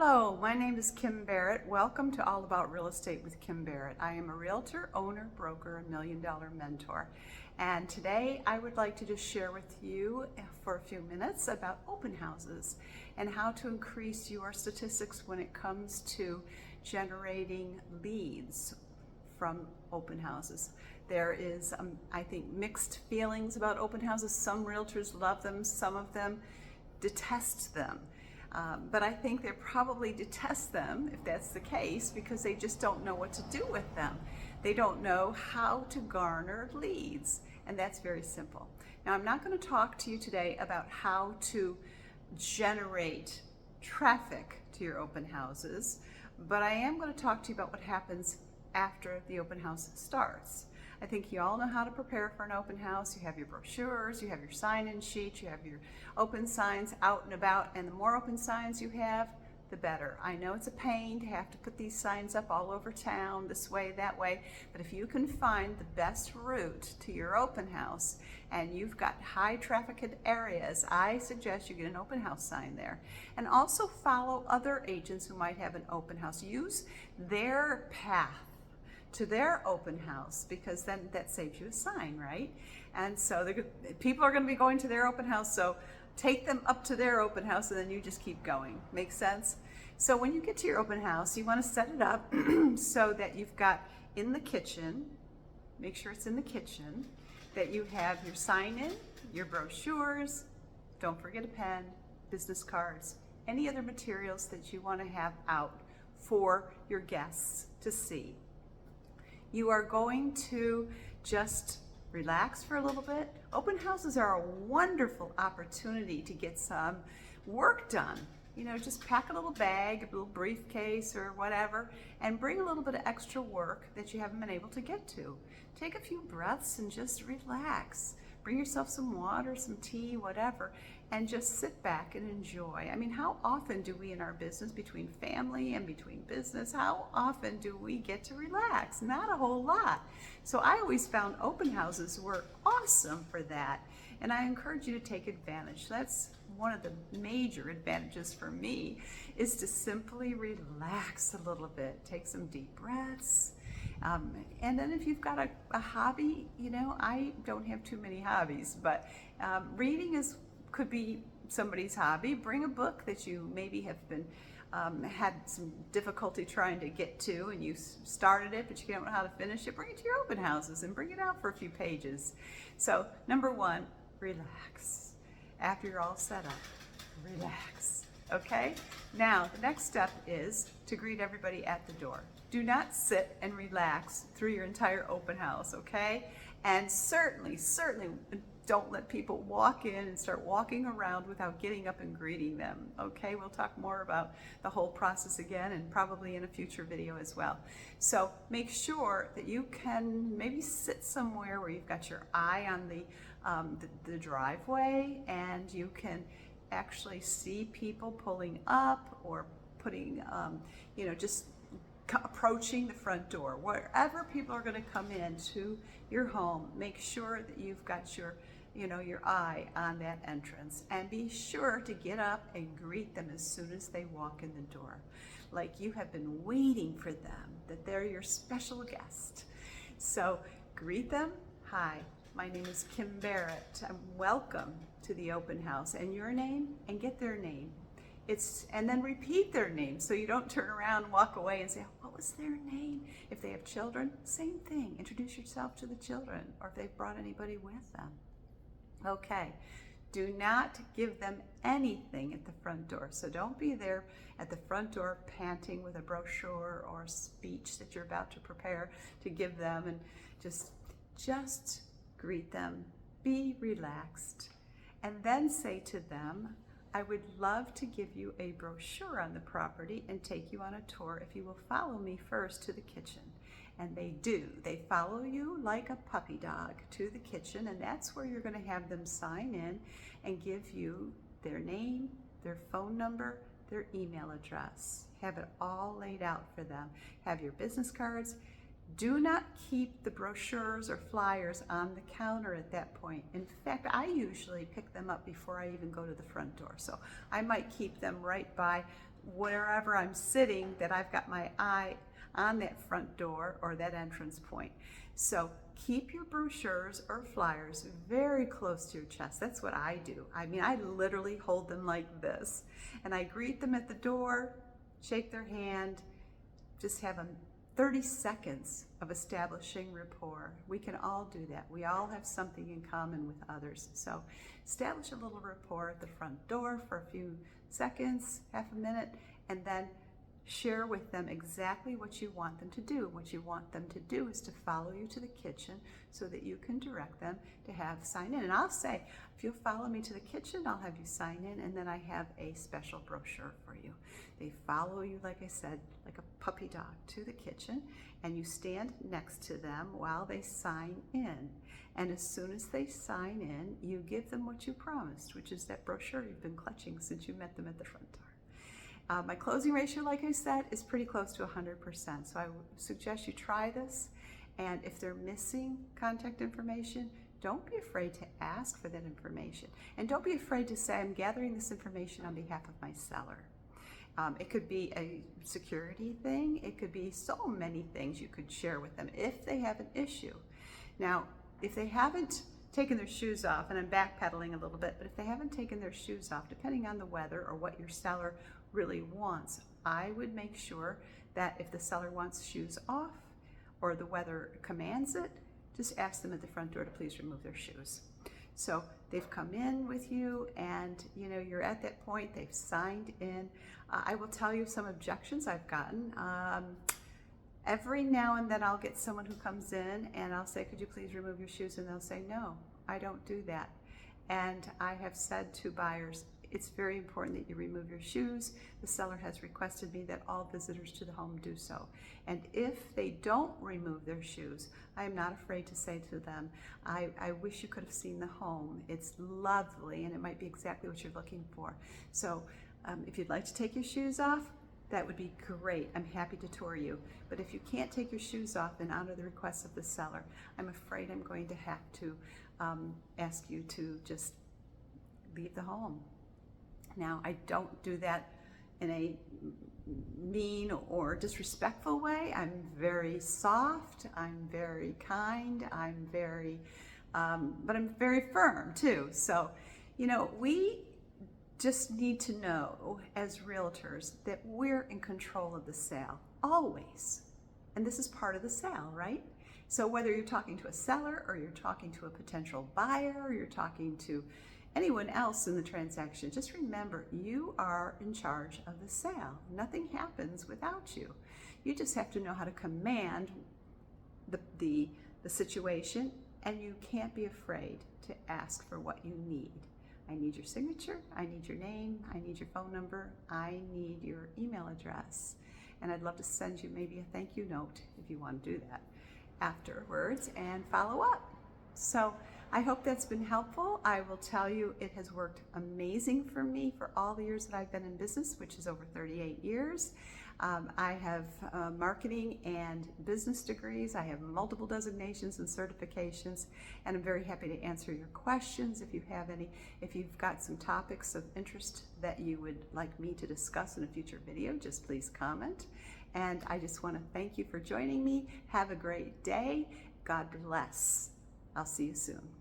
Hello, my name is Kim Barrett. Welcome to All About Real Estate with Kim Barrett. I am a realtor, owner, broker, and million-dollar mentor. And today I would like to just share with you for a few minutes about open houses and how to increase your statistics when it comes to generating leads from open houses. There is, I think, mixed feelings about open houses. Some realtors love them, some of them detest them. But I think they probably detest them, if that's the case, because they just don't know what to do with them. They don't know how to garner leads, and that's very simple. Now, I'm not going to talk to you today about how to generate traffic to your open houses, but I am going to talk to you about what happens after the open house starts. I think you all know how to prepare for an open house. You have your brochures, you have your sign-in sheets, you have your open signs out and about, and the more open signs you have, the better. I know it's a pain to have to put these signs up all over town, this way, that way, but if you can find the best route to your open house and you've got high trafficked areas, I suggest you get an open house sign there. And also follow other agents who might have an open house. Use their path to their open house, because then that saves you a sign, right? And so people are going to be going to their open house, so take them up to their open house and then you just keep going. Make sense? So when you get to your open house, you want to set it up so that you've got in the kitchen, make sure it's in the kitchen, that you have your sign-in, your brochures, don't forget a pen, business cards, any other materials that you want to have out for your guests to see. You are going to just relax for a little bit. Open houses are a wonderful opportunity to get some work done. You know, just pack a little bag, a little briefcase or whatever, and bring a little bit of extra work that you haven't been able to get to. Take a few breaths and just relax. Bring yourself some water, some tea, whatever, and just sit back and enjoy. I mean, how often do we in our business, between family and between business, how often do we get to relax? Not a whole lot. So I always found open houses were awesome for that, and I encourage you to take advantage. That's one of the major advantages for me, is to simply relax a little bit. Take some deep breaths. And then if you've got a hobby, you know, I don't have too many hobbies, but reading could be somebody's hobby. Bring a book that you maybe have been had some difficulty trying to get to, and you started it, but you don't know how to finish it. Bring it to your open houses and bring it out for a few pages. So number one, relax. After you're all set up, relax. Okay? Now, the next step is to greet everybody at the door. Do not sit and relax through your entire open house, okay? And certainly don't let people walk in and start walking around without getting up and greeting them, okay? We'll talk more about the whole process again, and probably in a future video as well. So make sure that you can maybe sit somewhere where you've got your eye on the driveway, and you can actually see people pulling up or putting, you know, just approaching the front door. Wherever people are going to come into your home, make sure that you've got your, you know, your eye on that entrance, and be sure to get up and greet them as soon as they walk in the door, like you have been waiting for them, that they're your special guest. So greet them. Hi, my name is Kim Barrett. Welcome to the open house, and your name, and get their name. And then repeat their name, so you don't turn around and walk away and say, what was their name? If they have children, same thing. Introduce yourself to the children, or if they've brought anybody with them. Okay, do not give them anything at the front door. So don't be there at the front door panting with a brochure or a speech that you're about to prepare to give them, and just greet them, be relaxed, and then say to them, I would love to give you a brochure on the property and take you on a tour if you will follow me first to the kitchen. And they do. They follow you like a puppy dog to the kitchen, and that's where you're going to have them sign in and give you their name, their phone number, their email address. Have it all laid out for them. Have your business cards. Do not keep the brochures or flyers on the counter at that point. In fact, I usually pick them up before I even go to the front door. So I might keep them right by wherever I'm sitting that I've got my eye on that front door or that entrance point. So keep your brochures or flyers very close to your chest. That's what I do. I mean, I literally hold them like this, and I greet them at the door, shake their hand, just have 30 seconds of establishing rapport. We can all do that. We all have something in common with others. So establish a little rapport at the front door for a few seconds, half a minute, and then share with them exactly what you want them to do. What you want them to do is to follow you to the kitchen so that you can direct them to have sign in. And I'll say, if you'll follow me to the kitchen, I'll have you sign in, and then I have a special brochure for you. They follow you, like I said, like a puppy dog to the kitchen, and you stand next to them while they sign in. And as soon as they sign in, you give them what you promised, which is that brochure you've been clutching since you met them at the front door. My closing ratio, like I said, is pretty close to 100%. So I would suggest you try this. And if they're missing contact information, don't be afraid to ask for that information. And don't be afraid to say, I'm gathering this information on behalf of my seller. It could be a security thing. It could be so many things you could share with them if they have an issue. Now, if they haven't taken their shoes off, and I'm backpedaling a little bit, but if they haven't taken their shoes off, depending on the weather or what your seller really wants, I would make sure that if the seller wants shoes off or the weather commands it, just ask them at the front door to please remove their shoes. So they've come in with you, and you're at that point, they've signed in. I will tell you some objections I've gotten. Every now and then I'll get someone who comes in and I'll say, could you please remove your shoes? And they'll say, no, I don't do that. And I have said to buyers, it's very important that you remove your shoes. The seller has requested me that all visitors to the home do so. And if they don't remove their shoes, I am not afraid to say to them, I wish you could have seen the home. It's lovely, and it might be exactly what you're looking for. So if you'd like to take your shoes off, that would be great. I'm happy to tour you. But if you can't take your shoes off and honor the request of the seller, I'm afraid I'm going to have to ask you to just leave the home. Now, I don't do that in a mean or disrespectful way. I'm very soft, I'm very kind, but I'm very firm too. So, we just need to know as realtors that we're in control of the sale, always. And this is part of the sale, right? So whether you're talking to a seller or you're talking to a potential buyer or you're talking to anyone else in the transaction, just remember you are in charge of the sale. Nothing happens without you. You just have to know how to command the situation, and you can't be afraid to ask for what you need. I need your signature, I need your name, I need your phone number, I need your email address. And I'd love to send you maybe a thank you note if you want to do that afterwards and follow up. So I hope that's been helpful. I will tell you it has worked amazing for me for all the years that I've been in business, which is over 38 years. I have marketing and business degrees. I have multiple designations and certifications, and I'm very happy to answer your questions if you have any. If you've got some topics of interest that you would like me to discuss in a future video, just please comment. And I just want to thank you for joining me. Have a great day. God bless. I'll see you soon.